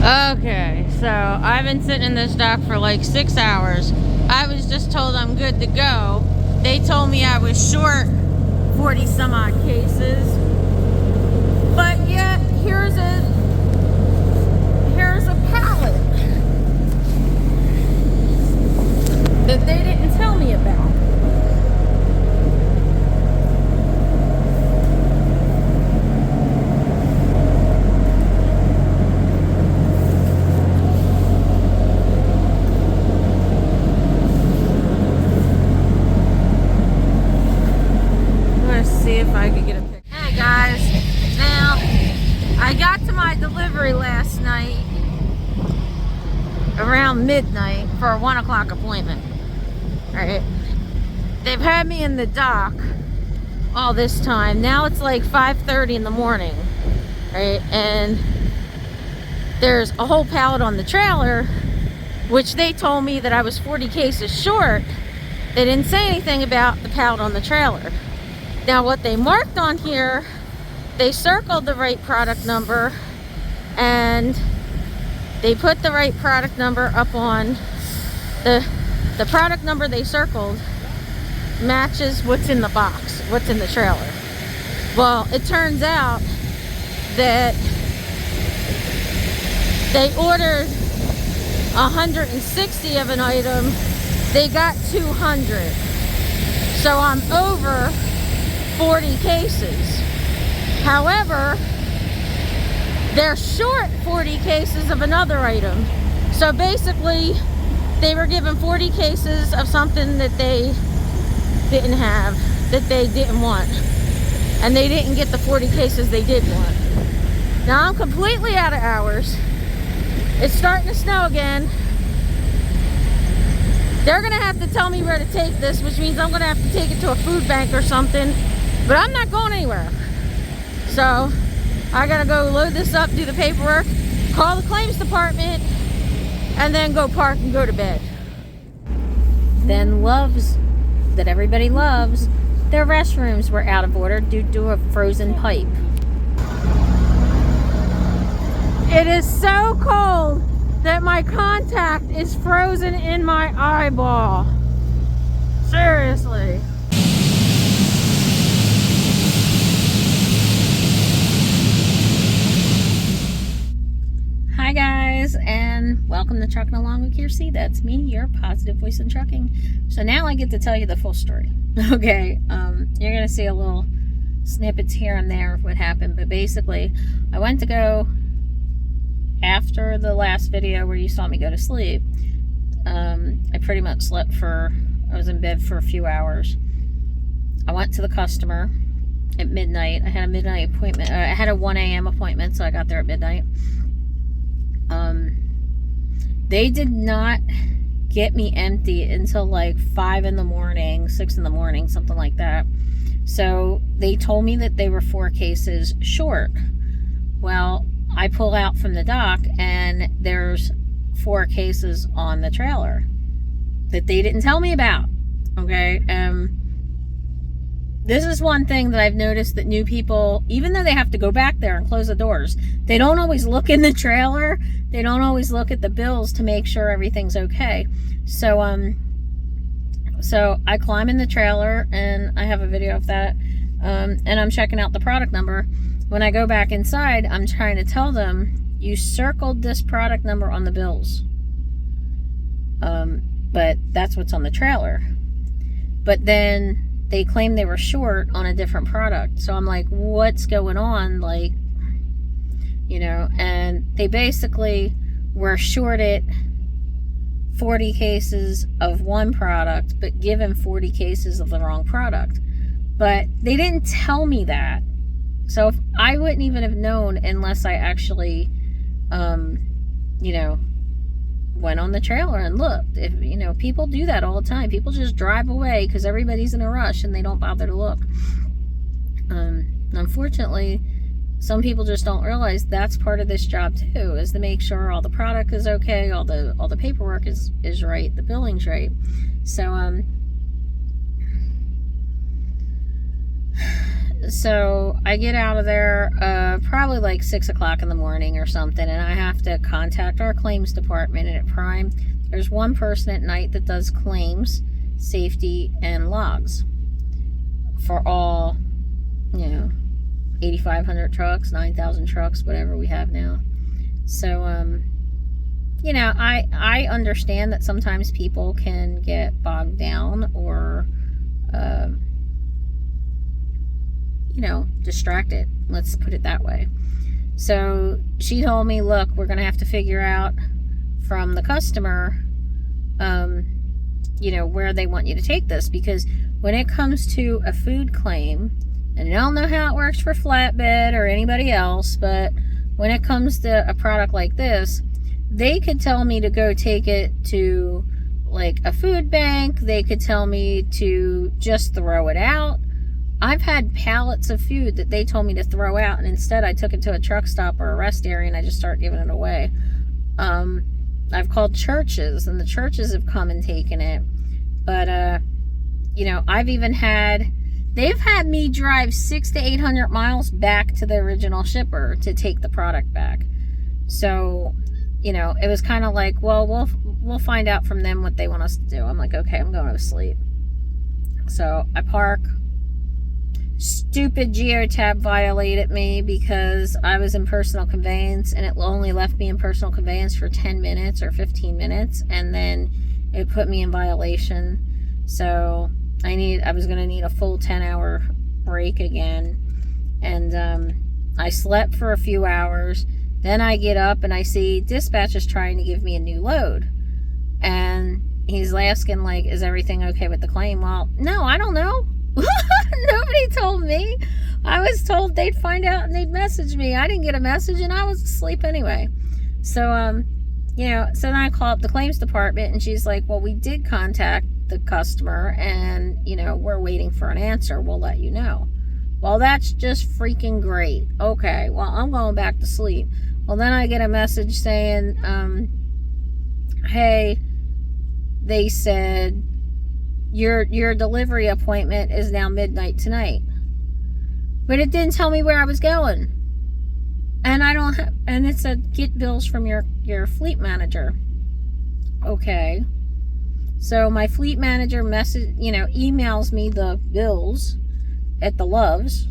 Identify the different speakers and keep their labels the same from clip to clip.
Speaker 1: Okay, so I've been sitting in this dock for like 6 hours. I was just told I'm good to go. They told me I was short 40 some odd cases. But yet, here's a pallet that they didn't tell me about. See if I could get a picture. Hey guys, now I got to my delivery last night around midnight for a 1 o'clock appointment. Alright, they've had me in the dock all this time. Now it's like 5:30 in the morning, right? And there's a whole pallet on the trailer, which they told me that I was 40 cases short. They didn't say anything about the pallet on the trailer. Now what they marked on here, they circled the right product number and they put the right product number up on the product number they circled matches what's in the box, what's in the trailer. Well, it turns out that they ordered 160 of an item, they got 200. So I'm over 40 cases. However, they're short 40 cases of another item. So basically, they were given 40 cases of something that they didn't have, that they didn't want. And they didn't get the 40 cases they did want. Now I'm completely out of hours. It's starting to snow again. They're gonna have to tell me where to take this, which means I'm gonna have to take it to a food bank or something. But I'm not going anywhere. So I gotta go load this up, do the paperwork, call the claims department, and then go park and go to bed. Then Love's, that everybody loves, their restrooms were out of order due to a frozen pipe. It is so cold that my contact is frozen in my eyeball. Seriously. Hi guys, and welcome to Trucking Along with Kiersey. That's me, your positive voice in trucking. So now I get to tell you the full story. Okay, you're gonna see a little snippets here and there of what happened, but basically I went to go after the last video where you saw me go to sleep. I pretty much slept I was in bed for a few hours. I went to the customer at midnight. I had a midnight appointment. I had a 1 a.m. appointment, so I got there at midnight. They did not get me empty until like 5 in the morning, 6 in the morning, something like that. So they told me that they were 4 cases short. Well, I pull out from the dock and there's 4 cases on the trailer that they didn't tell me about. Okay. This is one thing that I've noticed, that new people, even though they have to go back there and close the doors, they don't always look in the trailer. They don't always look at the bills to make sure everything's okay. So I climb in the trailer, and I have a video of that, and I'm checking out the product number. When I go back inside, I'm trying to tell them, you circled this product number on the bills. But that's what's on the trailer. But then they claim they were short on a different product. So I'm like, what's going on? Like, you know, and they basically were shorted 40 cases of one product, but given 40 cases of the wrong product. But they didn't tell me that. So if I wouldn't even have known unless I actually, you know, went on the trailer and looked. If, you know, people do that all the time. People just drive away because everybody's in a rush and they don't bother to look. Unfortunately, some people just don't realize that's part of this job too, is to make sure all the product is okay, all the paperwork is right, the billing's right. So So I get out of there probably like 6 o'clock in the morning or something, and I have to contact our claims department. And at Prime, there's one person at night that does claims, safety, and logs for all, 8,500 trucks, 9,000 trucks, whatever we have now. So, I understand that sometimes people can get bogged down or, distracted. Let's put it that way. So she told me, look, we're going to have to figure out from the customer, where they want you to take this. Because when it comes to a food claim, and I don't know how it works for flatbed or anybody else, but when it comes to a product like this, they could tell me to go take it to like a food bank. They could tell me to just throw it out. I've had pallets of food that they told me to throw out, and instead I took it to a truck stop or a rest area and I just started giving it away. I've called churches, and the churches have come and taken it. But, I've even they've had me drive 600 to 800 miles back to the original shipper to take the product back. So, it was kind of like, well, we'll find out from them what they want us to do. I'm like, okay, I'm going to sleep. So I park. Stupid geotab violated me because I was in personal conveyance, and it only left me in personal conveyance for 10 minutes or 15 minutes, and then it put me in violation. So I was going to need a full 10-hour break again. And I slept for a few hours. Then I get up and I see dispatch is trying to give me a new load. And he's asking, like, is everything okay with the claim? Well, no, I don't know. Nobody told me. I was told they'd find out and they'd message me. I didn't get a message, and I was asleep anyway. So, so then I call up the claims department, and she's like, well, we did contact the customer, and, we're waiting for an answer. We'll let you know. Well, that's just freaking great. Okay, well, I'm going back to sleep. Well, then I get a message saying, hey, they said, your delivery appointment is now midnight tonight. But it didn't tell me where I was going. And and it said, get bills from your fleet manager. Okay. So my fleet manager emails me the bills at the Loves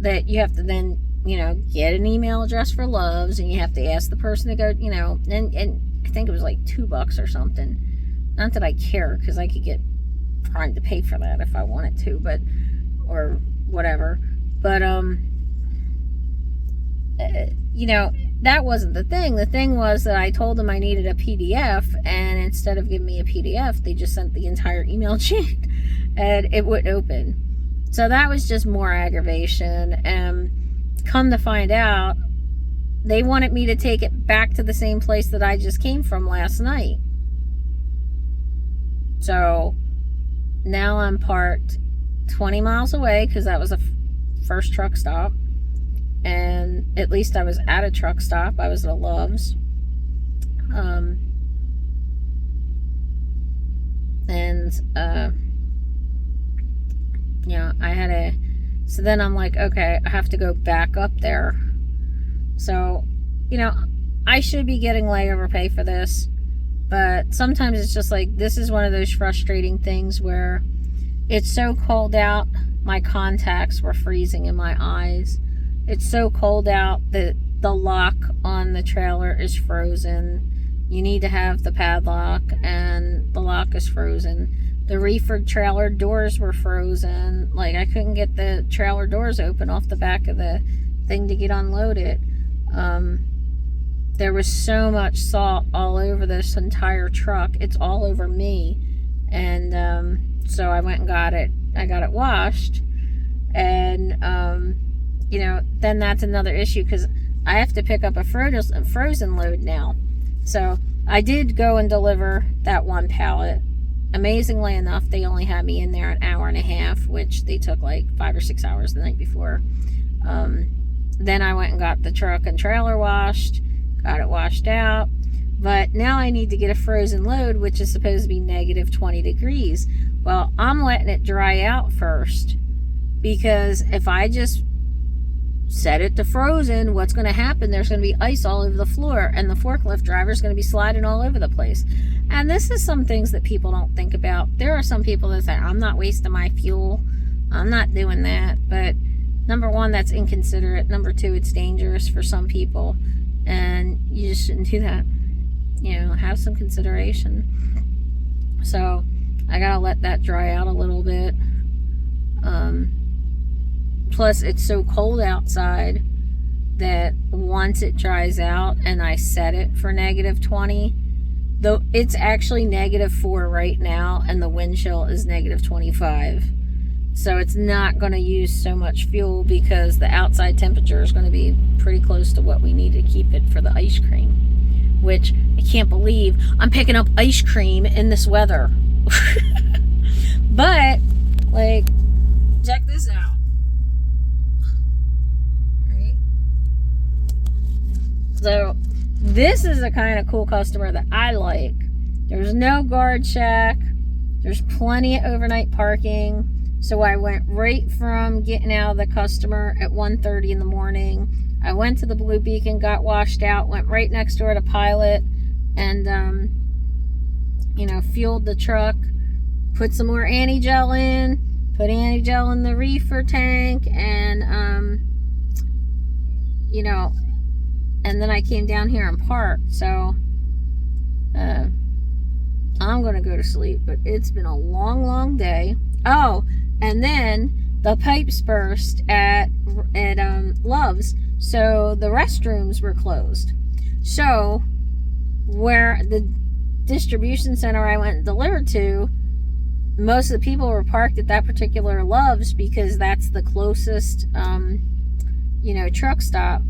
Speaker 1: that you have to then, get an email address for Loves, and you have to ask the person to go, and I think it was like $2 or something. Not that I care, because I could get Prime to pay for that if I wanted to, or whatever. But, that wasn't the thing. The thing was that I told them I needed a PDF, and instead of giving me a PDF, they just sent the entire email chain, and it wouldn't open. So that was just more aggravation. And come to find out, they wanted me to take it back to the same place that I just came from last night. So now I'm parked 20 miles away, because that was the first truck stop. And at least I was at a truck stop. I was at a Love's. So then I'm like, okay, I have to go back up there. So, I should be getting layover pay for this. But sometimes it's just like, this is one of those frustrating things where it's so cold out, my contacts were freezing in my eyes. It's so cold out that the lock on the trailer is frozen. You need to have the padlock, and the lock is frozen. The reefer trailer doors were frozen. Like, I couldn't get the trailer doors open off the back of the thing to get unloaded. There was so much salt all over this entire truck. It's all over me. And so I went and got it. I got it washed. And, then that's another issue, because I have to pick up a frozen load now. So I did go and deliver that one pallet. Amazingly enough, they only had me in there an hour and a half, which they took like 5 or 6 hours the night before. Then I went and got the truck and trailer washed, got it washed out. But now I need to get a frozen load, which is supposed to be negative 20 degrees. Well, I'm letting it dry out first. Because if I just set it to frozen, what's going to happen? There's going to be ice all over the floor, and the forklift driver is going to be sliding all over the place. And this is some things that people don't think about. There are some people that say, I'm not wasting my fuel, I'm not doing that. But number one, that's inconsiderate. Number two, it's dangerous for some people, and you just shouldn't do that. You know, have some consideration. So I gotta let that dry out a little bit. Plus, it's so cold outside that once it dries out and I set it for -20, though it's actually -4 right now, and the wind chill is -25. So it's not going to use so much fuel because the outside temperature is going to be pretty close to what we need to keep it for the ice cream. Which, I can't believe I'm picking up ice cream in this weather. But, like, check this out. So this is the kind of cool customer that I like. There's no guard shack. There's plenty of overnight parking. So I went right from getting out of the customer at 1:30 in the morning. I went to the Blue Beacon, got washed out, went right next door to Pilot, and you know, fueled the truck, put some more anti-gel in, put anti-gel in the reefer tank, and you know, and then I came down here and parked. So I'm gonna go to sleep, but it's been a long day. Oh, and then the pipes burst at Love's, so the restrooms were closed. So where the distribution center I went and delivered to, most of the people were parked at that particular Love's because that's the closest you know, truck stop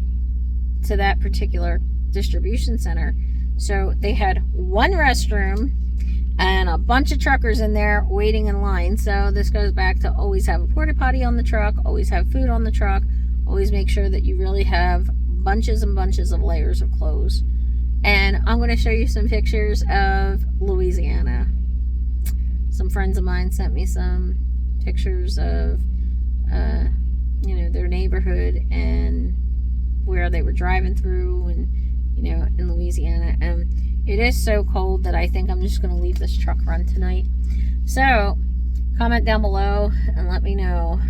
Speaker 1: to that particular distribution center. So they had one restroom and a bunch of truckers in there waiting in line. So this goes back to always have a porta potty on the truck, always have food on the truck, always make sure that you really have bunches and bunches of layers of clothes. And I'm going to show you some pictures of Louisiana. Some friends of mine sent me some pictures of you know, their neighborhood and where they were driving through, and you know, in Louisiana. And it is so cold that I think I'm just going to leave this truck run tonight. So comment down below and let me know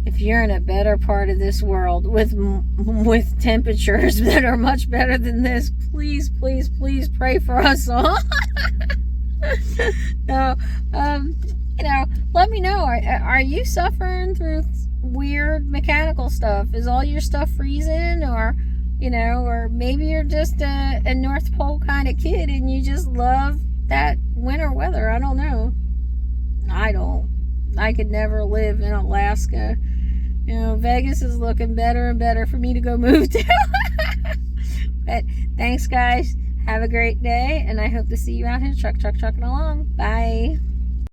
Speaker 1: if you're in a better part of this world with temperatures that are much better than this. Please pray for us all. No, you know, let me know. Are you suffering through weird mechanical stuff? Is all your stuff freezing? Or, you know, or maybe you're just a North Pole kind of kid and you just love that winter weather. I don't know. I don't. I could never live in Alaska. You know, Vegas is looking better and better for me to go move to. But thanks, guys. Have a great day, and I hope to see you out here trucking along. Bye.